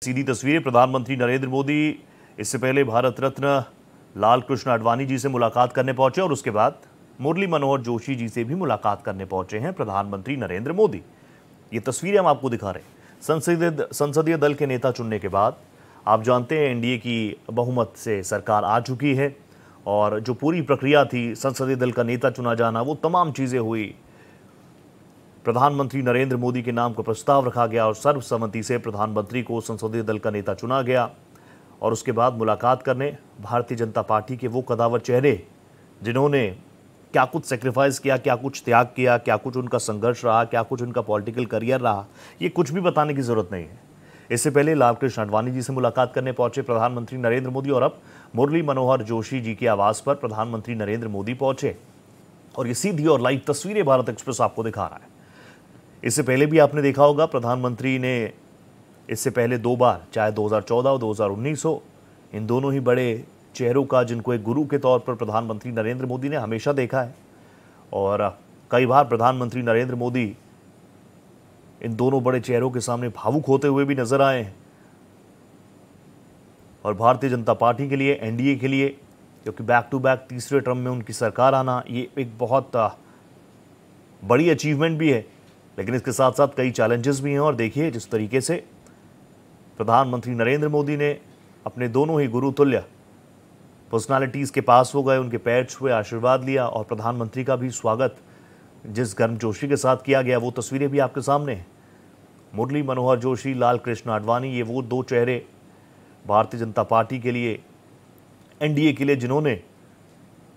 सीधी तस्वीरें। प्रधानमंत्री नरेंद्र मोदी इससे पहले भारत रत्न लाल कृष्ण आडवाणी जी से मुलाकात करने पहुंचे और उसके बाद मुरली मनोहर जोशी जी से भी मुलाकात करने पहुंचे हैं प्रधानमंत्री नरेंद्र मोदी। ये तस्वीरें हम आपको दिखा रहे हैं। संसदीय दल के नेता चुनने के बाद आप जानते हैं एनडीए की बहुमत से सरकार आ चुकी है और जो पूरी प्रक्रिया थी संसदीय दल का नेता चुना जाना, वो तमाम चीज़ें हुई। प्रधानमंत्री नरेंद्र मोदी के नाम का प्रस्ताव रखा गया और सर्वसम्मति से प्रधानमंत्री को संसदीय दल का नेता चुना गया। और उसके बाद मुलाकात करने भारतीय जनता पार्टी के वो कदावर चेहरे जिन्होंने क्या कुछ सेक्रीफाइस किया, क्या कुछ त्याग किया, क्या कुछ उनका संघर्ष रहा, क्या कुछ उनका पॉलिटिकल करियर रहा, ये कुछ भी बताने की जरूरत नहीं है। इससे पहले लाल कृष्ण आडवाणी जी से मुलाकात करने पहुंचे प्रधानमंत्री नरेंद्र मोदी और अब मुरली मनोहर जोशी जी के आवास पर प्रधानमंत्री नरेंद्र मोदी पहुंचे और ये सीधी और लाइव तस्वीरें भारत एक्सप्रेस आपको दिखा रहा है। इससे पहले भी आपने देखा होगा प्रधानमंत्री ने इससे पहले दो बार, चाहे 2014 और 2019 हो, इन दोनों ही बड़े चेहरों का जिनको एक गुरु के तौर पर प्रधानमंत्री नरेंद्र मोदी ने हमेशा देखा है और कई बार प्रधानमंत्री नरेंद्र मोदी इन दोनों बड़े चेहरों के सामने भावुक होते हुए भी नजर आए हैं। और भारतीय जनता पार्टी के लिए, एनडीए के लिए, क्योंकि बैक टू बैक तीसरे टर्म में उनकी सरकार आना ये एक बहुत बड़ी अचीवमेंट भी है, लेकिन इसके साथ साथ कई चैलेंजेस भी हैं। और देखिए जिस तरीके से प्रधानमंत्री नरेंद्र मोदी ने अपने दोनों ही गुरुतुल्य पर्सनालिटीज़ के पास हो गए, उनके पैर छुए, आशीर्वाद लिया और प्रधानमंत्री का भी स्वागत जिस गर्मजोशी के साथ किया गया वो तस्वीरें भी आपके सामने हैं। मुरली मनोहर जोशी, लाल कृष्ण आडवाणी, ये वो दो चेहरे भारतीय जनता पार्टी के लिए, एनडीए के लिए, जिन्होंने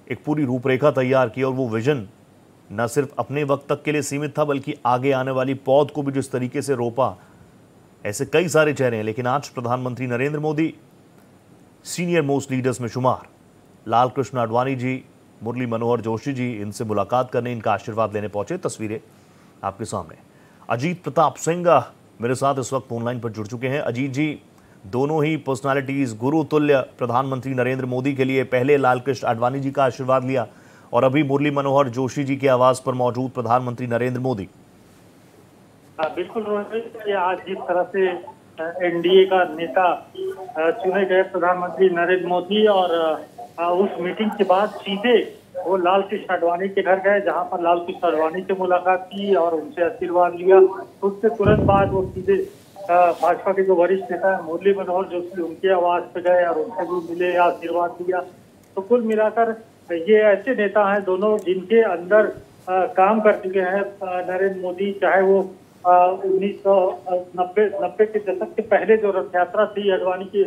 एक पूरी रूपरेखा तैयार की और वो विजन न सिर्फ अपने वक्त तक के लिए सीमित था बल्कि आगे आने वाली पौध को भी जिस तरीके से रोपा। ऐसे कई सारे चेहरे हैं, लेकिन आज प्रधानमंत्री Narendra Modi senior most leaders में शुमार लाल कृष्ण आडवाणी जी, मुरली मनोहर जोशी जी, इनसे मुलाकात करने, इनका आशीर्वाद लेने पहुंचे। तस्वीरें आपके सामने। अजीत प्रताप सिंह मेरे साथ इस वक्त ऑनलाइन पर जुड़ चुके हैं। अजीत जी, दोनों ही पर्सनालिटीज गुरु तुल्य प्रधानमंत्री नरेंद्र मोदी के लिए, पहले लाल कृष्ण आडवाणी जी का आशीर्वाद लिया और अभी मुरली मनोहर जोशी जी के आवास पर मौजूद प्रधानमंत्री नरेंद्र मोदी। बिल्कुल रोहित, आज जिस तरह से एनडीए का नेता चुने गए प्रधानमंत्री नरेंद्र मोदी और उस मीटिंग के बाद सीधे वो लाल कृष्ण आडवाणी के घर गए, जहां पर लाल कृष्ण आडवाणी से मुलाकात की और उनसे आशीर्वाद लिया। उसके तुरंत बाद वो सीधे भाजपा के जो वरिष्ठ नेता है मुरली मनोहर जोशी, उनके आवास पे गए और उनसे भी मिले, आशीर्वाद दिया। तो कुल मिलाकर ये ऐसे नेता हैं दोनों जिनके अंदर काम कर चुके हैं नरेंद्र मोदी, चाहे वो 1990 के दशक के पहले जो रथ यात्रा थी आडवाणी की,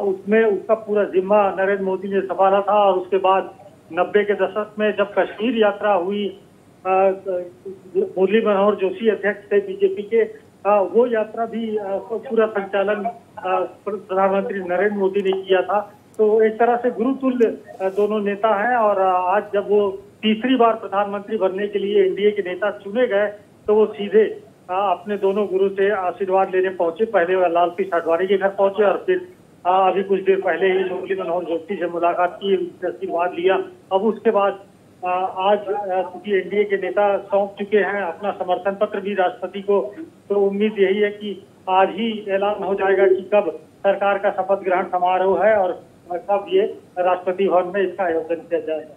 उसमें उसका पूरा जिम्मा नरेंद्र मोदी ने संभाला था। और उसके बाद 90 के दशक में जब कश्मीर यात्रा हुई, मुरली मनोहर जोशी अध्यक्ष थे बीजेपी के, वो यात्रा भी पूरा संचालन प्रधानमंत्री नरेंद्र मोदी ने किया था। तो एक तरह से गुरुतुल्य दोनों नेता हैं और आज जब वो तीसरी बार प्रधानमंत्री बनने के लिए एनडीए के नेता चुने गए तो वो सीधे अपने दोनों गुरु से आशीर्वाद लेने पहुंचे। पहले लाल कृष्ण आडवाणी के घर पहुंचे और फिर अभी कुछ देर पहले ही मुरली मनोहर जोशी से मुलाकात की, उनसे आशीर्वाद लिया। अब उसके बाद आज चूंकि एनडीए के नेता सौंप चुके हैं अपना समर्थन पत्र भी राष्ट्रपति को, तो उम्मीद यही है कि आज ही ऐलान हो जाएगा कि कब सरकार का शपथ ग्रहण समारोह है और कब ये राष्ट्रपति भवन में इसका आयोजन किया जाएगा।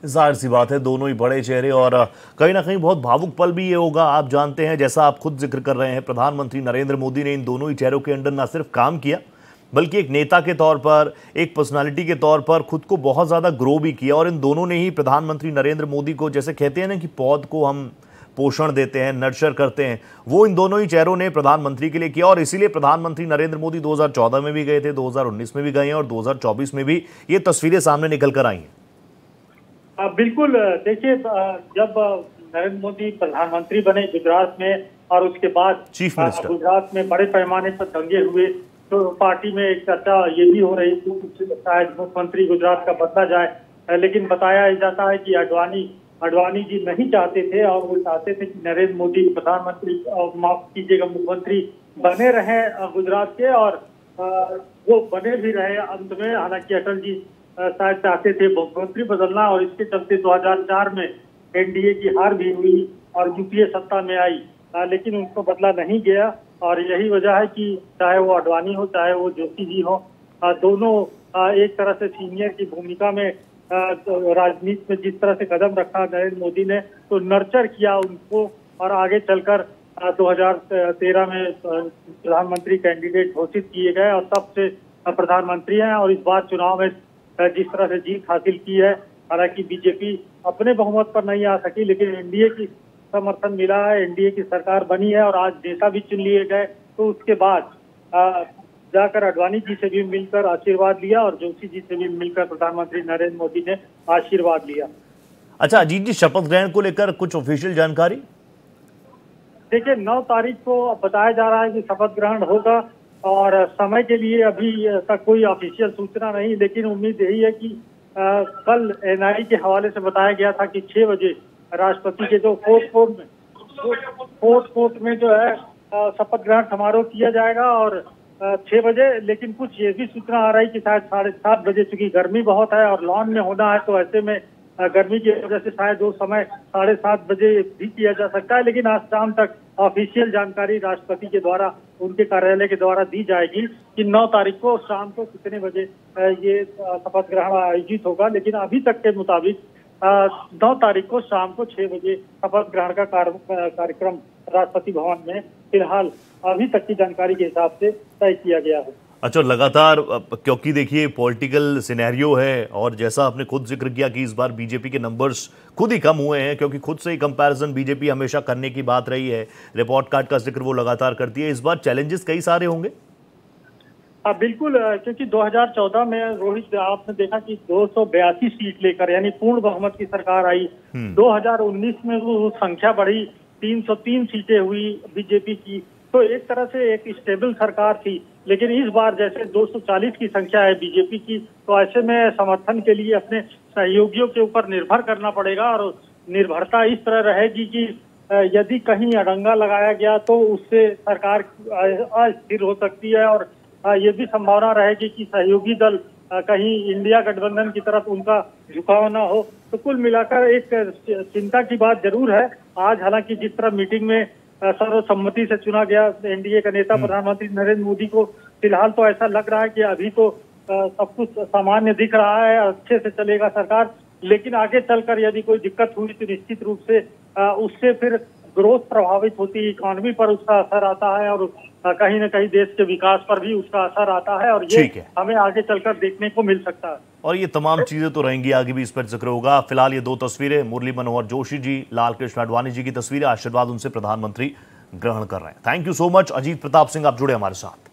जाहिर सी बात है, दोनों ही बड़े चेहरे और कहीं ना कहीं बहुत भावुक पल भी ये होगा। आप जानते हैं, जैसा आप खुद जिक्र कर रहे हैं, प्रधानमंत्री नरेंद्र मोदी ने इन दोनों ही चेहरों के अंदर न सिर्फ काम किया बल्कि एक नेता के तौर पर, एक पर्सनालिटी के तौर पर खुद को बहुत ज़्यादा ग्रो भी किया। और इन दोनों ने ही प्रधानमंत्री नरेंद्र मोदी को, जैसे कहते हैं ना कि पौध को हम पोषण देते हैं, नर्चर करते हैं, वो इन दोनों ही चेहरों ने प्रधानमंत्री के लिए किया। और इसीलिए प्रधानमंत्री नरेंद्र मोदी 2014 में भी गए थे, 2019 में भी गए हैं और 2024 में भी ये तस्वीरें सामने निकल कर आई हैं। बिल्कुल, देखिए जब नरेंद्र मोदी प्रधानमंत्री बने गुजरात में और उसके बाद चीफ मिनिस्टर, गुजरात में बड़े पैमाने पर दंगे हुए, तो पार्टी में एक चर्चा ये भी हो रही थी कि शायद मुख्यमंत्री गुजरात का बदला जाए। लेकिन बताया जाता है कि आडवाणी जी नहीं चाहते थे और वो चाहते थे कि नरेंद्र मोदी प्रधानमंत्री, माफ कीजिएगा, मुख्यमंत्री बने रहे गुजरात के और वो बने भी रहे अंत में। हालांकि अटल जी शायद चाहते थे मुख्यमंत्री बदलना और इसके चलते 2004 में एनडीए की हार भी हुई और यूपीए सत्ता में आई। लेकिन उनको बदला नहीं गया। और यही वजह है कि चाहे वो आडवाणी हो, चाहे वो जोशी जी हो, दोनों एक तरह से सीनियर की भूमिका में राजनीति में जिस तरह से कदम रखा नरेंद्र मोदी ने, तो नर्चर किया उनको और आगे चलकर 2013 में प्रधानमंत्री कैंडिडेट घोषित किए गए और तब से प्रधानमंत्री हैं। और इस बार चुनाव में जिस तरह से जीत हासिल की है, हालांकि बीजेपी अपने बहुमत पर नहीं आ सकी, लेकिन एनडीए की समर्थन मिला है, एनडीए की सरकार बनी है और आज नेता भी चुन लिए गए। तो उसके बाद जाकर आडवाणी जी से भी मिलकर आशीर्वाद लिया और जोशी जी से भी मिलकर प्रधानमंत्री नरेंद्र मोदी ने आशीर्वाद लिया। अच्छा अजीत जी, शपथ ग्रहण को लेकर कुछ ऑफिशियल जानकारी? देखिए, 9 तारीख को बताया जा रहा है कि शपथ ग्रहण होगा और समय के लिए अभी तक कोई ऑफिशियल सूचना नहीं, लेकिन उम्मीद यही है कि कल एनआई के हवाले से बताया गया था कि 6 बजे राष्ट्रपति के जो फोर्थ कोर्ट में जो है शपथ ग्रहण समारोह किया जाएगा और 6 बजे। लेकिन कुछ ये भी सूचना आ रही कि शायद 7:30 बजे, चूंकि गर्मी बहुत है और लॉन में होना है, तो ऐसे में गर्मी की वजह से शायद वो समय 7:30 बजे भी किया जा सकता है। लेकिन आज शाम तक ऑफिशियल जानकारी राष्ट्रपति के द्वारा, उनके कार्यालय के द्वारा दी जाएगी कि 9 तारीख को शाम को कितने बजे ये शपथ ग्रहण आयोजित होगा। लेकिन अभी तक के मुताबिक 9 तारीख को शाम को 6 बजे शपथ ग्रहण का कार्यक्रम राष्ट्रपति भवन में फिलहाल अभी तक की जानकारी के हिसाब से तय किया गया है। अच्छा, लगातार क्योंकि देखिए पॉलिटिकल सिनेरियो है और जैसा आपने खुद जिक्र किया कि इस बार बीजेपी के नंबर्स खुद ही कम हुए हैं, क्योंकि खुद से ही कंपैरिजन बीजेपी हमेशा करने की बात रही है, रिपोर्ट कार्ड का जिक्र वो लगातार करती है। इस बार चैलेंजेस कई सारे होंगे। बिल्कुल, क्योंकि 2014 में रोहित आपने देखा कि 282 सीट लेकर यानी पूर्ण बहुमत की सरकार आई। 2019 में वो संख्या बढ़ी, 303 सीटें हुई बीजेपी की, तो एक तरह से एक स्टेबल सरकार थी। लेकिन इस बार जैसे 240 की संख्या है बीजेपी की, तो ऐसे में समर्थन के लिए अपने सहयोगियों के ऊपर निर्भर करना पड़ेगा और निर्भरता इस तरह रहेगी कि यदि कहीं अड़ंगा लगाया गया तो उससे सरकार अस्थिर हो सकती है और ये भी संभावना रहेगी कि सहयोगी दल कहीं इंडिया गठबंधन की तरफ उनका झुकाव ना हो। तो कुल मिलाकर एक चिंता की बात जरूर है। आज हालांकि जिस तरह मीटिंग में सर्वसम्मति से चुना गया एनडीए का नेता प्रधानमंत्री नरेंद्र मोदी को, फिलहाल तो ऐसा लग रहा है कि अभी तो सब कुछ सामान्य दिख रहा है, अच्छे से चलेगा सरकार। लेकिन आगे चलकर यदि कोई दिक्कत हुई तो निश्चित रूप से उससे फिर ग्रोथ प्रभावित होती है, इकोनॉमी पर उसका असर आता है और कहीं न कहीं देश के विकास पर भी उसका असर आता है और ये हमें आगे चलकर देखने को मिल सकता है। और ये तमाम चीजें तो रहेंगी, आगे भी इस पर जिक्र होगा। फिलहाल ये 2 तस्वीरें मुरली मनोहर जोशी जी, लाल कृष्ण आडवाणी जी की तस्वीरें, आशीर्वाद उनसे प्रधानमंत्री ग्रहण कर रहे हैं। Thank you so much Ajit Pratap Singh, आप जुड़े हमारे साथ।